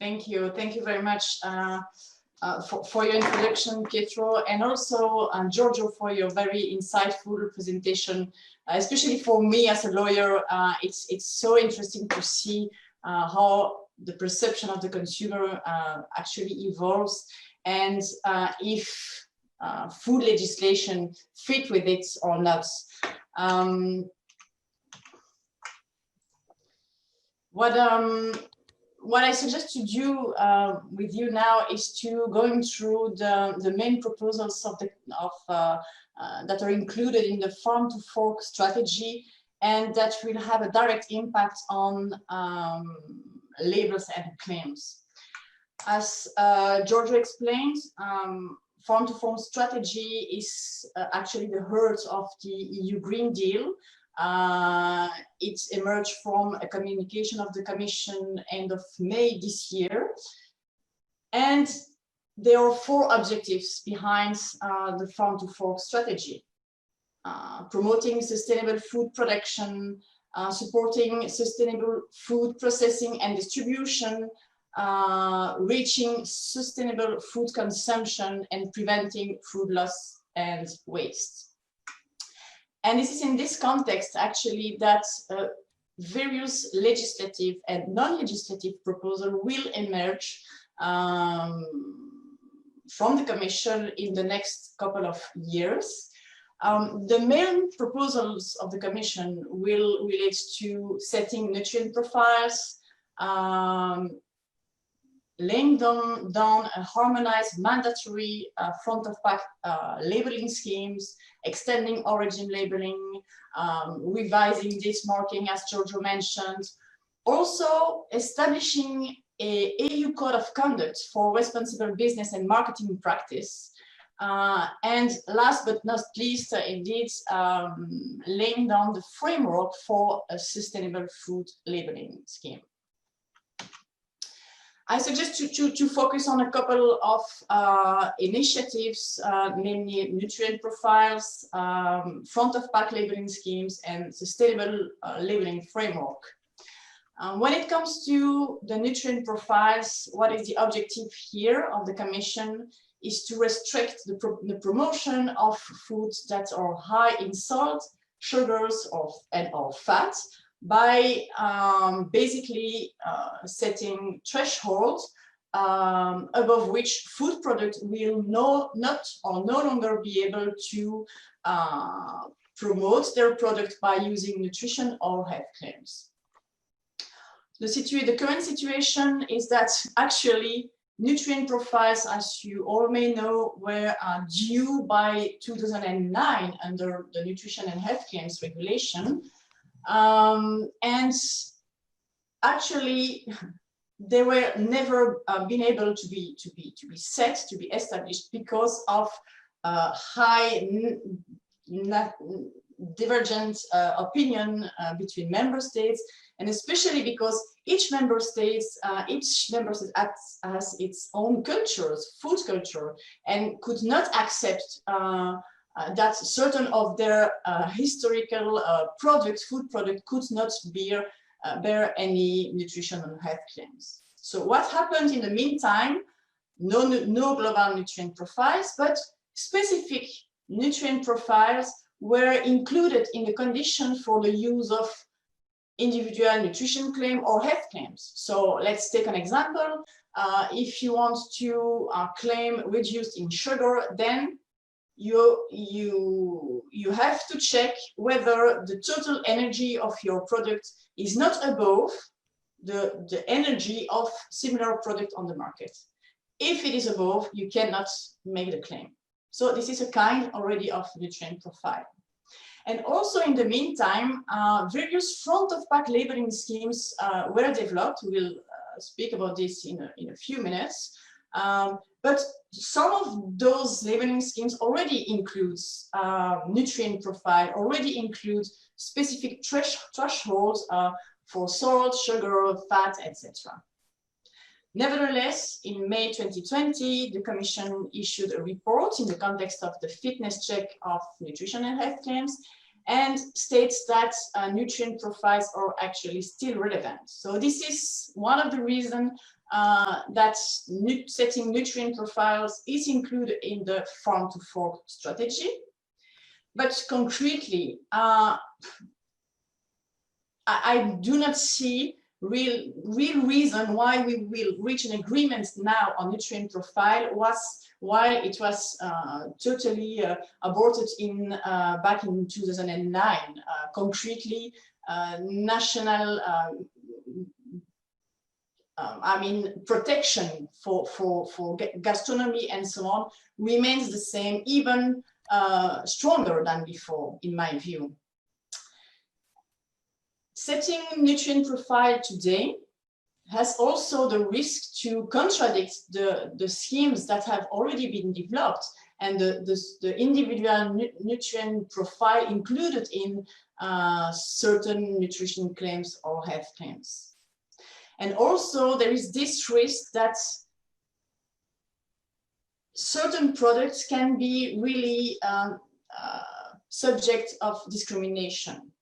Thank you. Thank you very much for your introduction, Pietro, and also Giorgio for your very insightful presentation. Especially for me as a lawyer, it's so interesting to see how the perception of the consumer actually evolves, and if food legislation fit with it or not. What I suggest to do with you now is to going through the main proposals of that are included in the farm to fork strategy, and that will have a direct impact on labels and claims. As Giorgio explained, farm to fork strategy is actually the heart of the EU Green Deal. It emerged from a communication of the Commission end of May this year. And there are 4 objectives behind the farm to fork strategy. Promoting sustainable food production, supporting sustainable food processing and distribution, reaching sustainable food consumption, and preventing food loss and waste. And this is in this context, actually, that various legislative and non-legislative proposals will emerge from the Commission in the next couple of years. The main proposals of the Commission will relate to setting nutrient profiles, laying down a harmonized mandatory front of pack labeling schemes, extending origin labeling, revising this marking as Giorgio mentioned, also establishing an EU code of conduct for responsible business and marketing practice, and last but not least, indeed, laying down the framework for a sustainable food labeling scheme. I suggest to focus on a couple of initiatives, namely nutrient profiles, front of pack labeling schemes, and sustainable labeling framework. When it comes to the nutrient profiles, what is the objective here of the Commission is to restrict the promotion of foods that are high in salt, sugars, or fat, by basically setting thresholds above which food products will no longer be able to promote their product by using nutrition or health claims. The current situation is that actually nutrient profiles, as you all may know, were due by 2009 under the Nutrition and Health Claims Regulation. And actually, they were never been able to be established because of high divergent opinion between member states, and especially because each member state has its own cultures, food culture, and could not accept that certain of their historical food product could not bear any nutrition and health claims. So what happened in the meantime? No global nutrient profiles, but specific nutrient profiles were included in the condition for the use of individual nutrition claim or health claims. So let's take an example. If you want to claim reduced in sugar, then you have to check whether the total energy of your product is not above the energy of similar product on the market. If it is above, you cannot make the claim. So this is a kind already of nutrient profile. And also in the meantime, various front of pack labeling schemes were developed. We will speak about this in a few minutes. But some of those labeling schemes already includes nutrient profile, already include specific thresholds for salt, sugar, fat, etc. Nevertheless, in May 2020, the Commission issued a report in the context of the fitness check of nutrition and health claims, and states that nutrient profiles are actually still relevant. So this is one of the reasons that setting nutrient profiles is included in the farm to fork strategy. But concretely, I do not see real reason why we will reach an agreement now on nutrient profile while it was totally aborted back in 2009. Concretely, national protection for gastronomy and so on remains the same, even stronger than before, in my view. Setting nutrient profile today has also the risk to contradict the schemes that have already been developed and the individual nutrient profile included in certain nutrition claims or health claims. And also there is this risk that certain products can be really subject of discrimination.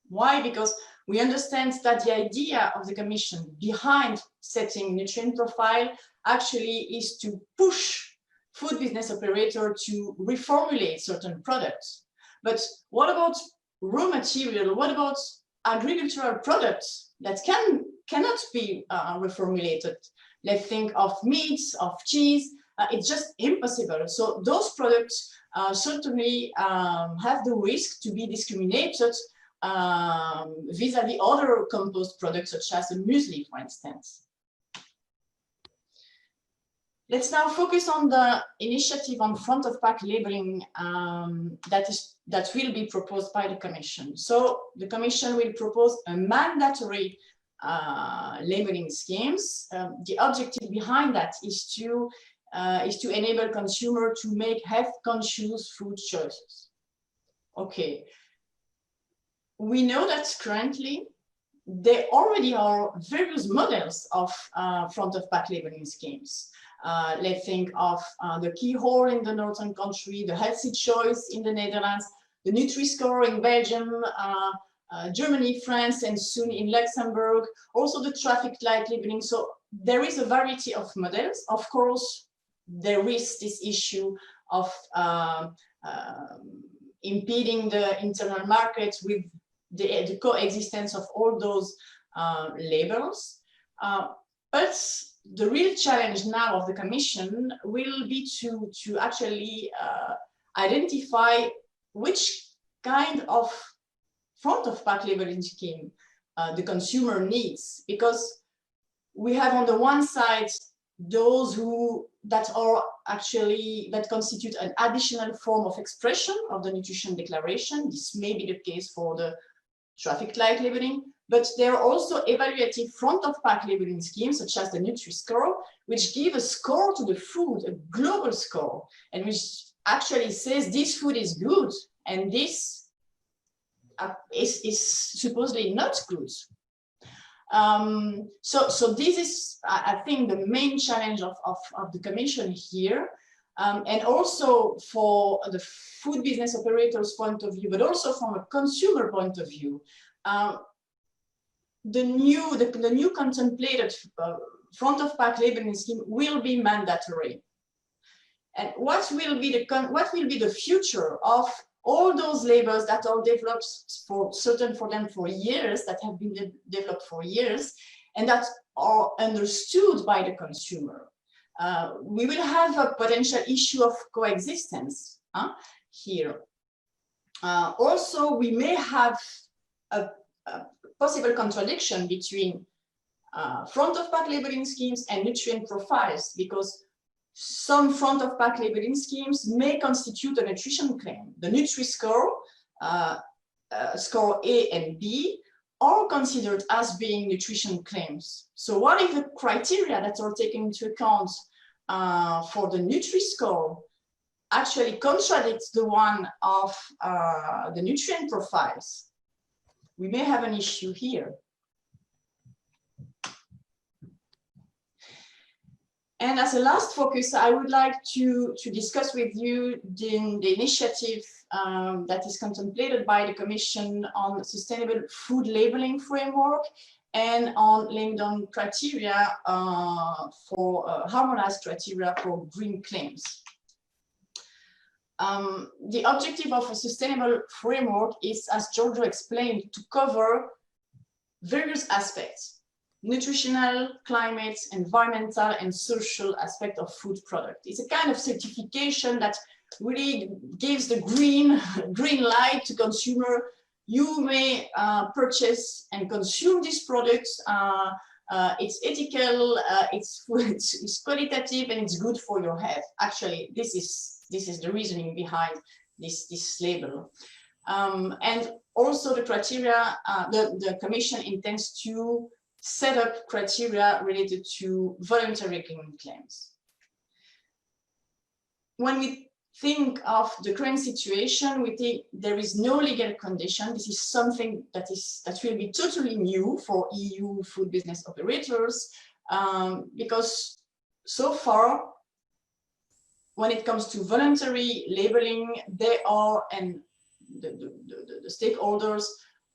Why? Because we understand that the idea of the Commission behind setting nutrient profile actually is to push food business operators to reformulate certain products. But what about raw material? What about agricultural products that cannot be reformulated? Let's think of meats, of cheese. It's just impossible. So those products certainly have the risk to be discriminated vis-à-vis other composed products such as the muesli, for instance. Let's now focus on the initiative on front of pack labeling that will be proposed by the Commission. So the Commission will propose a mandatory labeling schemes. The objective behind that is to enable consumers to make health-conscious food choices. Okay. We know that currently there already are various models of front-of-pack labeling schemes. Let's think of the Keyhole in the northern country, the Healthy Choice in the Netherlands, the Nutri-Score in Belgium, Germany, France, and soon in Luxembourg. Also the traffic light labeling. So there is a variety of models. Of course, there is this issue of impeding the internal market with the coexistence of all those labels. But the real challenge now of the Commission will be to actually identify which kind of front-of-pack labeling scheme the consumer needs, because we have on the one side those that constitute an additional form of expression of the nutrition declaration. This may be the case for the traffic light labeling, but there are also evaluative front-of-pack labeling schemes such as the Nutri-Score, which give a score to the food, a global score, and which actually says this food is good and this is supposedly not good. So this is, I think, the main challenge of the Commission here. And also for the food business operators' point of view, but also from a consumer point of view, the new contemplated front-of-pack labeling scheme will be mandatory. And what will be the future of all those labels that are developed for years, that have been developed for years, and that are understood by the consumer? We will have a potential issue of coexistence here. Also, we may have a possible contradiction between front-of-pack labeling schemes and nutrient profiles, because some front-of-pack labeling schemes may constitute a nutrition claim. The Nutri-Score, score A and B, are considered as being nutrition claims. So what if the criteria that are taken into account for the Nutri-Score actually contradicts the one of the nutrient profiles? We may have an issue here. And as a last focus, I would like to discuss with you the initiative that is contemplated by the Commission on sustainable food labeling framework and on laying down criteria for harmonized criteria for green claims. The objective of a sustainable framework is, as Giorgio explained, to cover various aspects: nutritional, climate, environmental, and social aspect of food product. It's a kind of certification that really gives the green light to consumer. You may purchase and consume these products. It's ethical, it's qualitative, and it's good for your health. Actually, this is the reasoning behind this label. And also the criteria, the Commission intends to set up criteria related to voluntary green claims. When we think of the current situation, we think there is no legal condition. This is something that will be totally new for EU food business operators, because so far, when it comes to voluntary labeling, they are, and the stakeholders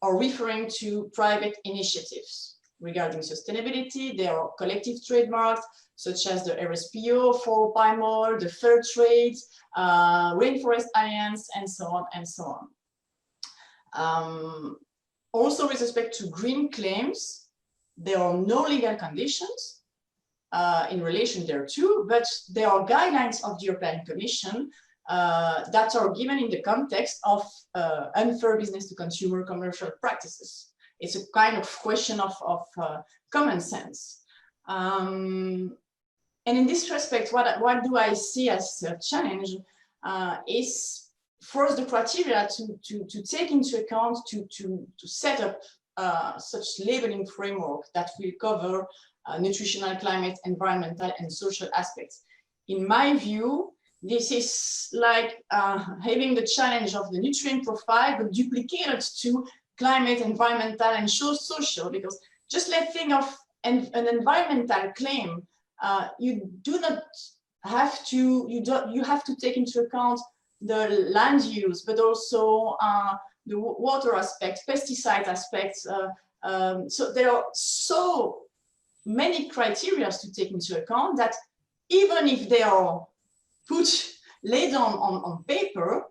are referring to private initiatives regarding sustainability. There are collective trademarks, such as the RSPO for palm oil, the Fair Trade, Rainforest Alliance, and so on and so on. Also, with respect to green claims, there are no legal conditions in relation thereto, but there are guidelines of the European Commission that are given in the context of unfair business to consumer commercial practices. It's a kind of question of common sense. And in this respect, what do I see as a challenge is first the criteria to take into account, to set up such labeling framework that will cover nutritional, climate, environmental, and social aspects. In my view, this is like having the challenge of the nutrient profile, but duplicated to climate, environmental, and social, because just let's think of an environmental claim. You do not have to, you have to take into account the land use, but also the water aspects, pesticide aspects. So there are so many criteria to take into account that even if they are laid on paper,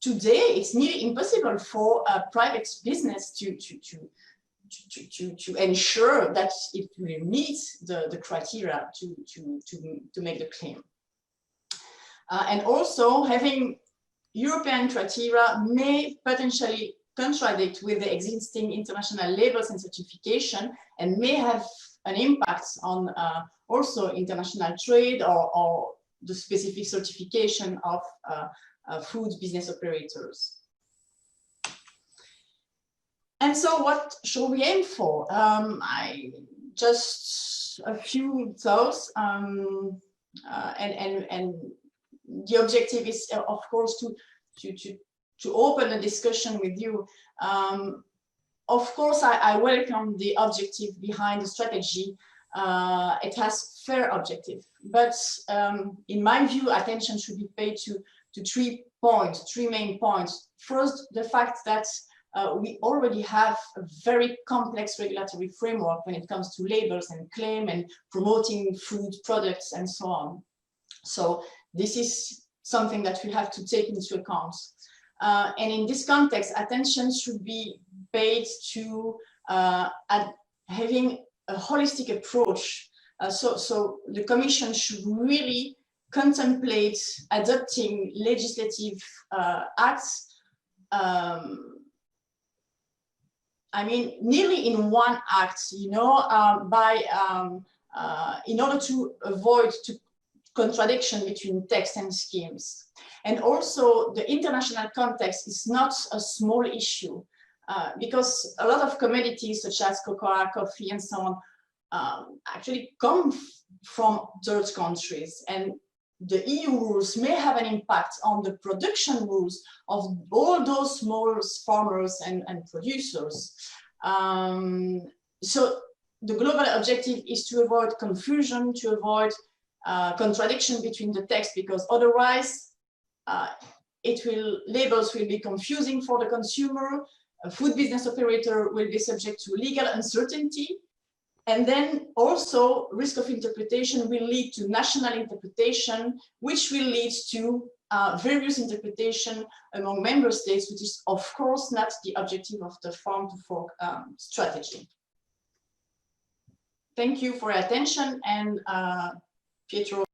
today it's nearly impossible for a private business to ensure that it will meet the criteria to make the claim. And also having European criteria may potentially contradict with the existing international labels and certification, and may have an impact on also international trade or the specific certification of food business operators. And so what should we aim for? I just a few thoughts, and the objective is, of course, to open a discussion with you. Of course, I welcome the objective behind the strategy. It has fair objective, but in my view, attention should be paid to 3 main points. First, the fact that we already have a very complex regulatory framework when it comes to labels and claim and promoting food products and so on. So this is something that we have to take into account. And in this context, attention should be paid to having a holistic approach. So the Commission should really contemplate adopting legislative acts, I mean, nearly in one act, you know, in order to avoid contradiction between text and schemes. And also the international context is not a small issue, because a lot of commodities such as cocoa, coffee, and so on actually come from third countries, and the EU rules may have an impact on the production rules of all those small farmers and producers. So the global objective is to avoid confusion, to avoid contradiction between the text, because otherwise labels will be confusing for the consumer. a food business operator will be subject to legal uncertainty. And then also risk of interpretation will lead to national interpretation, which will lead to various interpretation among member states, which is of course not the objective of the farm to fork strategy. Thank you for your attention, and Pietro.